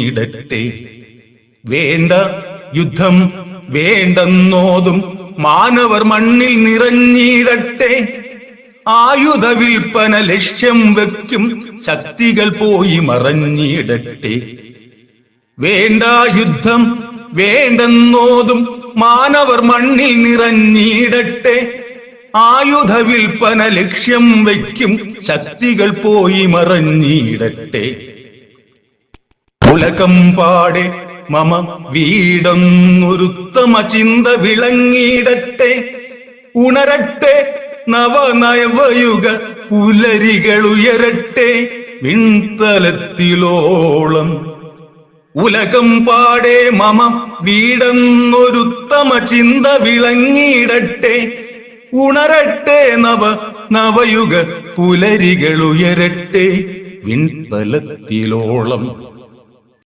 ഇടട്ടെ. വേണ്ട യുദ്ധം വേണ്ടെന്നോതും മാനവർ മണ്ണിൽ നിറഞ്ഞിടട്ടെ. ആയുധ വിൽപ്പന ലക്ഷ്യം വെക്കും ശക്തികൾ പോയി മറഞ്ഞിടട്ടെ. വേണ്ട യുദ്ധം വേണ്ടെന്നോതും മാനവർ മണ്ണിൽ നിറഞ്ഞിടട്ടെ. ആയുധ വിൽപ്പന ലക്ഷ്യം വയ്ക്കും ശക്തികൾ പോയി മറഞ്ഞിടട്ടെ. ഉലകം പാടെ മമ വീടൊന്നൊരുത്തമ ചിന്ത വിളങ്ങിടട്ടെ. ഉണരട്ടെ നവനവയുഗ പുലരികൾ ഉയരട്ടെ വിൺതലത്തിലോളം. ഉലകം പാടെ മമ വീടൊന്നൊരുത്തമ ചിന്ത വിളങ്ങിടട്ടെ. ഉണരട്ടെ നവയുഗ പുലരികൾ ഉയരട്ടെ വിൺതലത്തിലോളം.